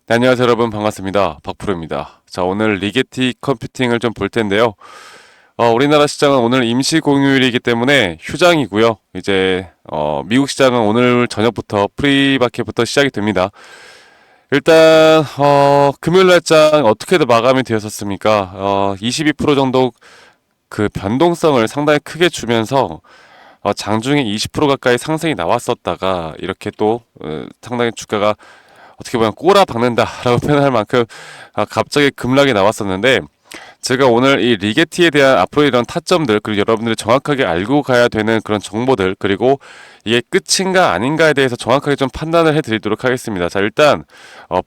네, 안녕하세요 여러분 반갑습니다. 박프로입니다. 자, 오늘 리게티 컴퓨팅을 좀 볼 텐데요. 우리나라 시장은 오늘 임시 공휴일이기 때문에 휴장이고요. 이제 미국 시장은 오늘 저녁부터 프리마켓부터 시작이 됩니다. 일단 금요일 날장 어떻게든 마감이 되었었습니까? 22% 정도 그 변동성을 상당히 크게 주면서 장중에 20% 가까이 상승이 나왔었다가 이렇게 또 상당히 주가가 어떻게 보면 꼬라 박는다라고 표현할 만큼 갑자기 급락이 나왔었는데, 제가 오늘 이 리게티에 대한 앞으로 이런 타점들, 그리고 여러분들이 정확하게 알고 가야 되는 그런 정보들, 그리고 이게 끝인가 아닌가에 대해서 정확하게 좀 판단을 해드리도록 하겠습니다. 자, 일단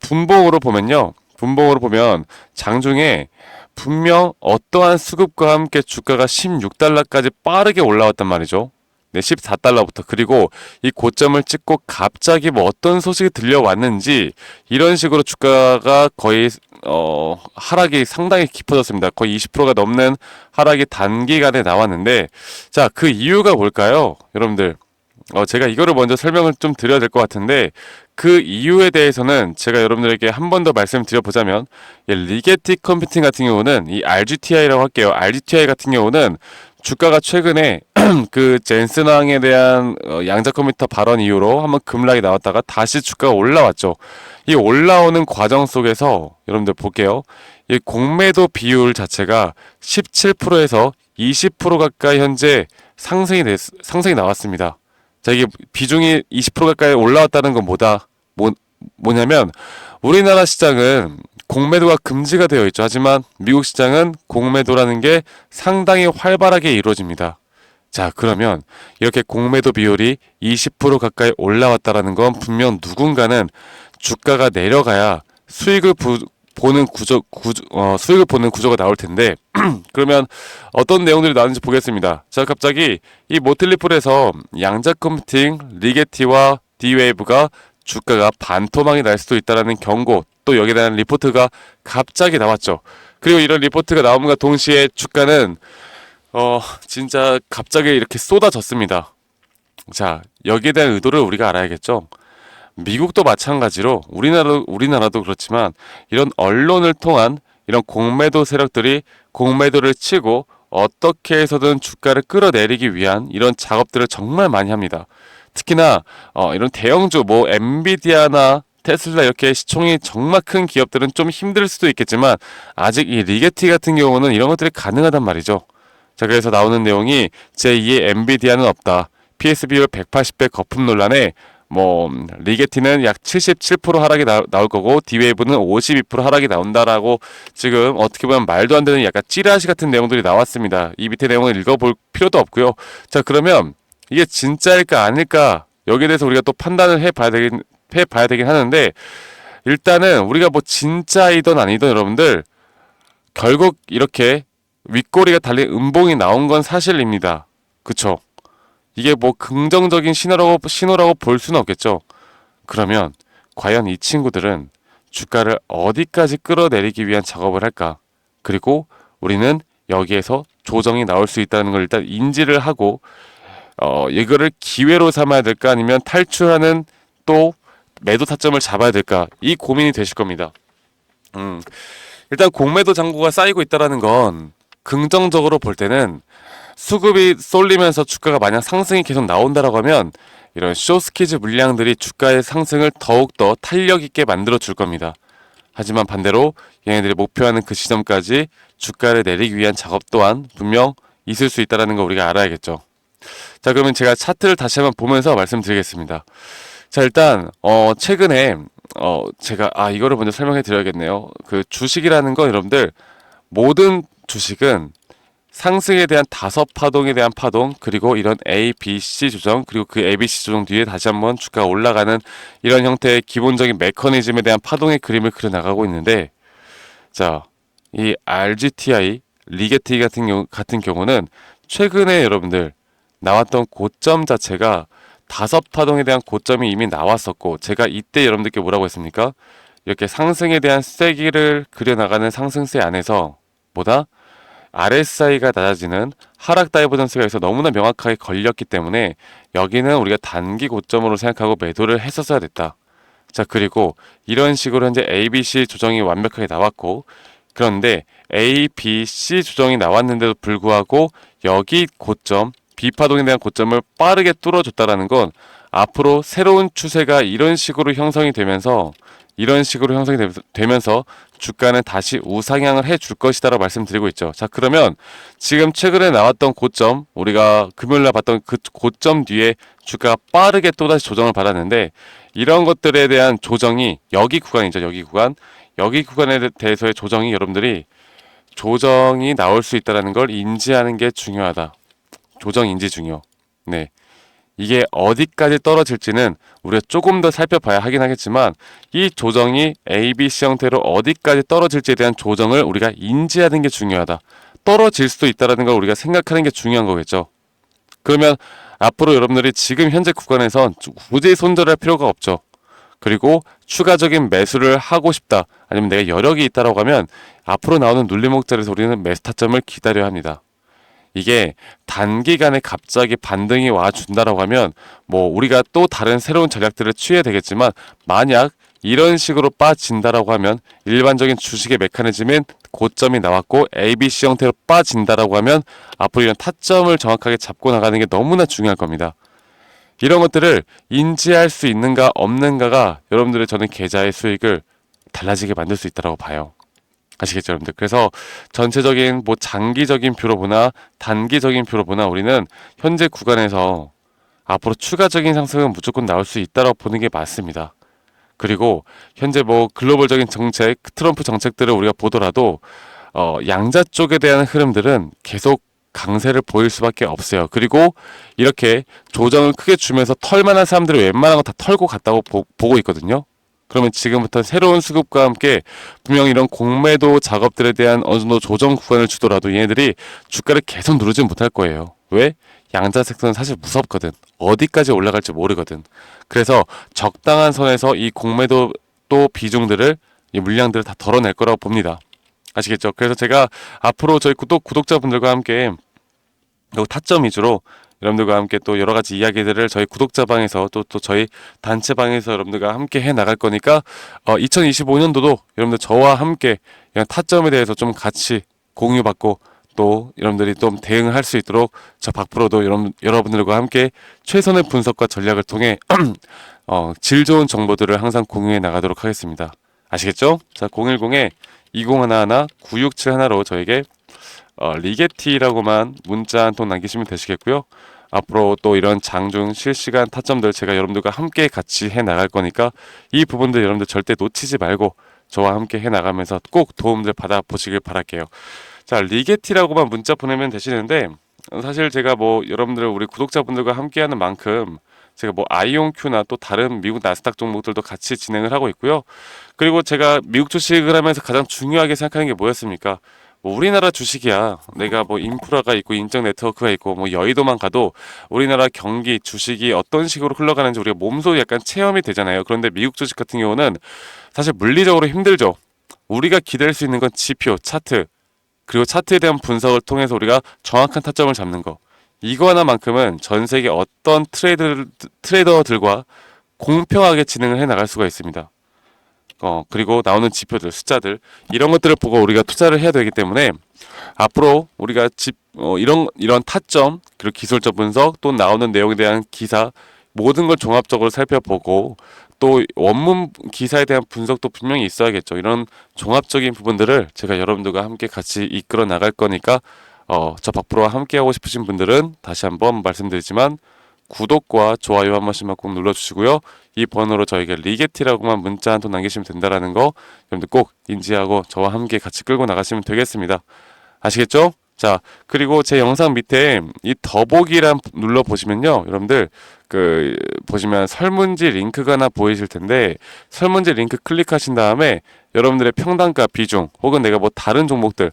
분봉으로 보면요, 분봉으로 보면 장중에 분명 어떠한 수급과 함께 주가가 16달러까지 빠르게 올라왔단 말이죠. 네, 14달러부터. 그리고 이 고점을 찍고 갑자기 뭐 어떤 소식이 들려왔는지 이런 식으로 주가가 거의 하락이 상당히 깊어졌습니다. 거의 20%가 넘는 하락이 단기간에 나왔는데, 자, 그 이유가 뭘까요? 여러분들, 제가 이거를 먼저 설명을 좀 드려야 될 것 같은데, 그 이유에 대해서는 제가 여러분들에게 한 번 더 말씀드려보자면, 리게티 컴퓨팅 같은 경우는 이 RGTI라고 할게요. RGTI 같은 경우는 주가가 최근에 그 젠슨 왕에 대한 양자 컴퓨터 발언 이후로 한번 급락이 나왔다가 다시 주가가 올라왔죠. 이 올라오는 과정 속에서 여러분들 볼게요. 이 공매도 비율 자체가 17%에서 20% 가까이 현재 상승이 나왔습니다. 자, 이게 비중이 20% 가까이 올라왔다는 건 뭐냐면, 우리나라 시장은 공매도가 금지가 되어 있죠. 하지만 미국 시장은 공매도라는 게 상당히 활발하게 이루어집니다. 자, 그러면 이렇게 공매도 비율이 20% 가까이 올라왔다라는 건 분명 누군가는 주가가 내려가야 수익을 보는 구조가 나올 텐데, 그러면 어떤 내용들이 나오는지 보겠습니다. 자, 갑자기 이 모틀리플에서 양자 컴퓨팅, 리게티와 D웨이브가 주가가 반토막이 날 수도 있다라는 경고, 또 여기에 대한 리포트가 갑자기 나왔죠. 그리고 이런 리포트가 나옴과 동시에 주가는 진짜 갑자기 이렇게 쏟아졌습니다. 자, 여기에 대한 의도를 우리가 알아야겠죠. 미국도 마찬가지로 우리나라도 그렇지만, 이런 언론을 통한 이런 공매도 세력들이 공매도를 치고 어떻게 해서든 주가를 끌어내리기 위한 이런 작업들을 정말 많이 합니다. 특히나 이런 대형주 뭐 엔비디아나 테슬라 이렇게 시총이 정말 큰 기업들은 좀 힘들 수도 있겠지만, 아직 이 리게티 같은 경우는 이런 것들이 가능하단 말이죠. 자, 그래서 나오는 내용이 제2의 엔비디아는 없다. PS 비율 180배 거품 논란에 뭐 리게티는 약 77% 하락이 나올 거고 D웨이브는 52% 하락이 나온다라고, 지금 어떻게 보면 말도 안 되는 약간 찌라시 같은 내용들이 나왔습니다. 이 밑에 내용을 읽어볼 필요도 없고요. 자, 그러면 이게 진짜일까 아닐까, 여기에 대해서 우리가 또 판단을 해봐야 되긴 하는데, 일단은 우리가 뭐 진짜이든 아니든 여러분들, 결국 이렇게 윗꼬리가 달린 음봉이 나온 건 사실입니다. 그쵸? 이게 뭐 긍정적인 신호라고 볼 수는 없겠죠. 그러면 과연 이 친구들은 주가를 어디까지 끌어내리기 위한 작업을 할까? 그리고 우리는 여기에서 조정이 나올 수 있다는 걸 일단 인지를 하고, 이거를 기회로 삼아야 될까 아니면 탈출하는 또 매도 타점을 잡아야 될까, 이 고민이 되실 겁니다. 일단 공매도 잔고가 쌓이고 있다라는 건 긍정적으로 볼 때는, 수급이 쏠리면서 주가가 만약 상승이 계속 나온다라고 하면 이런 쇼스키즈 물량들이 주가의 상승을 더욱더 탄력 있게 만들어 줄 겁니다. 하지만 반대로 얘네들이 목표하는 그 지점까지 주가를 내리기 위한 작업 또한 분명 있을 수 있다는 거 우리가 알아야겠죠. 자, 그러면 제가 차트를 다시 한번 보면서 말씀드리겠습니다. 자, 일단 최근에 제가 이거를 먼저 설명해 드려야겠네요. 그 주식이라는 건 여러분들, 모든 주식은 상승에 대한 다섯 파동에 대한 파동, 그리고 이런 A, B, C 조정, 그리고 그 A, B, C 조정 뒤에 다시 한번 주가가 올라가는 이런 형태의 기본적인 메커니즘에 대한 파동의 그림을 그려나가고 있는데, 자, 이 RGTI, 리게티 같은 경우는 최근에 여러분들 나왔던 고점 자체가 다섯 파동에 대한 고점이 이미 나왔었고, 제가 이때 여러분들께 뭐라고 했습니까? 이렇게 상승에 대한 쐐기를 그려나가는 상승세 안에서 보다 RSI가 낮아지는 하락 다이버전스가 여기서 너무나 명확하게 걸렸기 때문에 여기는 우리가 단기 고점으로 생각하고 매도를 했었어야 됐다. 자, 그리고 이런 식으로 현재 A, B, C 조정이 완벽하게 나왔고, 그런데 A, B, C 조정이 나왔는데도 불구하고 여기 고점, B파동에 대한 고점을 빠르게 뚫어줬다라는 건 앞으로 새로운 추세가 이런 식으로 형성이 되면서 주가는 다시 우상향을 해줄 것이다라고 말씀드리고 있죠. 자, 그러면 지금 최근에 나왔던 고점, 우리가 금요일날 봤던 그 고점 뒤에 주가가 빠르게 또다시 조정을 받았는데, 이런 것들에 대한 조정이 여기 구간이죠. 여기 구간에 대해서의 조정이, 여러분들이 조정이 나올 수 있다는 걸 인지하는 게 중요하다. 조정 인지 중요. 네. 이게 어디까지 떨어질지는 우리가 조금 더 살펴봐야 하긴 하겠지만, 이 조정이 ABC 형태로 어디까지 떨어질지에 대한 조정을 우리가 인지하는 게 중요하다. 떨어질 수도 있다는 걸 우리가 생각하는 게 중요한 거겠죠. 그러면 앞으로 여러분들이 지금 현재 구간에선 굳이 손절할 필요가 없죠. 그리고 추가적인 매수를 하고 싶다, 아니면 내가 여력이 있다라고 하면 앞으로 나오는 눌림목 자리에서 우리는 매수 타점을 기다려야 합니다. 이게 단기간에 갑자기 반등이 와준다라고 하면 뭐 우리가 또 다른 새로운 전략들을 취해야 되겠지만, 만약 이런 식으로 빠진다라고 하면 일반적인 주식의 메커니즘인 고점이 나왔고 ABC 형태로 빠진다라고 하면 앞으로 이런 타점을 정확하게 잡고 나가는 게 너무나 중요할 겁니다. 이런 것들을 인지할 수 있는가 없는가가 여러분들의 저는 계좌의 수익을 달라지게 만들 수 있다고 봐요. 아시겠죠, 여러분들? 그래서 전체적인 뭐 장기적인 뷰로 보나 단기적인 뷰로 보나 우리는 현재 구간에서 앞으로 추가적인 상승은 무조건 나올 수 있다고 보는 게 맞습니다. 그리고 현재 뭐 글로벌적인 정책, 트럼프 정책들을 우리가 보더라도 양자 쪽에 대한 흐름들은 계속 강세를 보일 수밖에 없어요. 그리고 이렇게 조정을 크게 주면서 털만한 사람들이 웬만한 거 다 털고 갔다고 보고 있거든요. 그러면 지금부터 새로운 수급과 함께 분명 이런 공매도 작업들에 대한 어느 정도 조정 구간을 주더라도 얘네들이 주가를 계속 누르지 못할 거예요. 왜? 양자 색선은 사실 무섭거든. 어디까지 올라갈지 모르거든. 그래서 적당한 선에서 이 공매도 또 비중들을, 이 물량들을 다 덜어낼 거라고 봅니다. 아시겠죠? 그래서 제가 앞으로 저희 구독자분들과 함께 타점 위주로 여러분들과 함께 또 여러 가지 이야기들을 저희 구독자방에서 또 저희 단체방에서 여러분들과 함께 해 나갈 거니까 2025년도도 여러분들 저와 함께 이런 타점에 대해서 좀 같이 공유받고, 또 여러분들이 좀 대응할 수 있도록 저 박프로도 여러분들과 함께 최선의 분석과 전략을 통해 질 좋은 정보들을 항상 공유해 나가도록 하겠습니다. 아시겠죠? 자, 010-2011-9671로 저에게 리게티라고만 문자 한 통 남기시면 되시겠고요. 앞으로 또 이런 장중 실시간 타점들 제가 여러분들과 함께 같이 해 나갈 거니까 이 부분들 여러분들 절대 놓치지 말고 저와 함께 해 나가면서 꼭 도움들 받아 보시길 바랄게요. 자, 리게티라고만 문자 보내면 되시는데, 사실 제가 뭐 여러분들 우리 구독자분들과 함께 하는 만큼 제가 뭐 아이온큐나 또 다른 미국 나스닥 종목들도 같이 진행을 하고 있고요. 그리고 제가 미국 주식을 하면서 가장 중요하게 생각하는 게 뭐였습니까? 뭐 우리나라 주식이야. 내가 뭐 인프라가 있고 인적 네트워크가 있고 뭐 여의도만 가도 우리나라 경기 주식이 어떤 식으로 흘러가는지 우리가 몸소 약간 체험이 되잖아요. 그런데 미국 주식 같은 경우는 사실 물리적으로 힘들죠. 우리가 기댈 수 있는 건 지표, 차트, 그리고 차트에 대한 분석을 통해서 우리가 정확한 타점을 잡는 거, 이거 하나만큼은 전 세계 어떤 트레이더들과 공평하게 진행을 해 나갈 수가 있습니다. 그리고 나오는 지표들, 숫자들, 이런 것들을 보고 우리가 투자를 해야 되기 때문에 앞으로 우리가 이런 타점, 그리고 기술적 분석, 또 나오는 내용에 대한 기사, 모든 걸 종합적으로 살펴보고, 또 원문 기사에 대한 분석도 분명히 있어야겠죠. 이런 종합적인 부분들을 제가 여러분들과 함께 같이 이끌어 나갈 거니까 저 박프로와 함께 하고 싶으신 분들은 다시 한번 말씀드리지만 구독과 좋아요 한 번씩만 꼭 눌러주시고요. 이 번호로 저에게 리게티라고만 문자 한 통 남기시면 된다라는 거 여러분들 꼭 인지하고 저와 함께 같이 끌고 나가시면 되겠습니다. 아시겠죠? 자, 그리고 제 영상 밑에 이 더보기란 눌러보시면요, 여러분들 보시면 설문지 링크가 하나 보이실 텐데, 설문지 링크 클릭하신 다음에 여러분들의 평단가 비중, 혹은 내가 뭐 다른 종목들,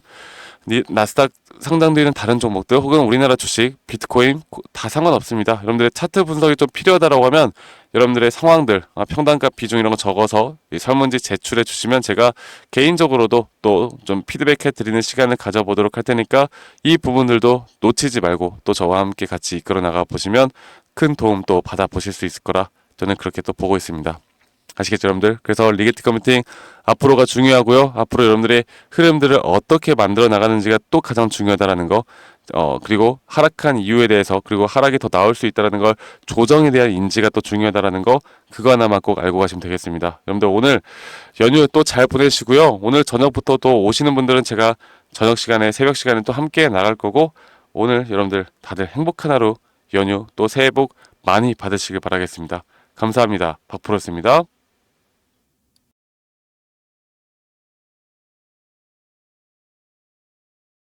나스닥 상장되어 있는 다른 종목들, 혹은 우리나라 주식, 비트코인 다 상관없습니다. 여러분들의 차트 분석이 좀 필요하다라고 하면 여러분들의 상황들, 평단가 비중 이런 거 적어서 이 설문지 제출해 주시면 제가 개인적으로도 또 좀 피드백해 드리는 시간을 가져보도록 할 테니까 이 부분들도 놓치지 말고 또 저와 함께 같이 이끌어 나가 보시면 큰 도움 또 받아 보실 수 있을 거라 저는 그렇게 또 보고 있습니다. 아시겠죠, 여러분들? 그래서 리게티 커뮤니팅 앞으로가 중요하고요. 앞으로 여러분들의 흐름들을 어떻게 만들어 나가는지가 또 가장 중요하다라는 거. 그리고 하락한 이유에 대해서, 그리고 하락이 더 나올 수 있다라는 걸, 조정에 대한 인지가 또 중요하다라는 거, 그거 하나만 꼭 알고 가시면 되겠습니다. 여러분들 오늘 연휴 또 잘 보내시고요. 오늘 저녁부터 또 오시는 분들은 제가 저녁 시간에, 새벽 시간에 또 함께 나갈 거고, 오늘 여러분들 다들 행복한 하루, 연휴 또 새해 복 많이 받으시길 바라겠습니다. 감사합니다. 박프로스입니다.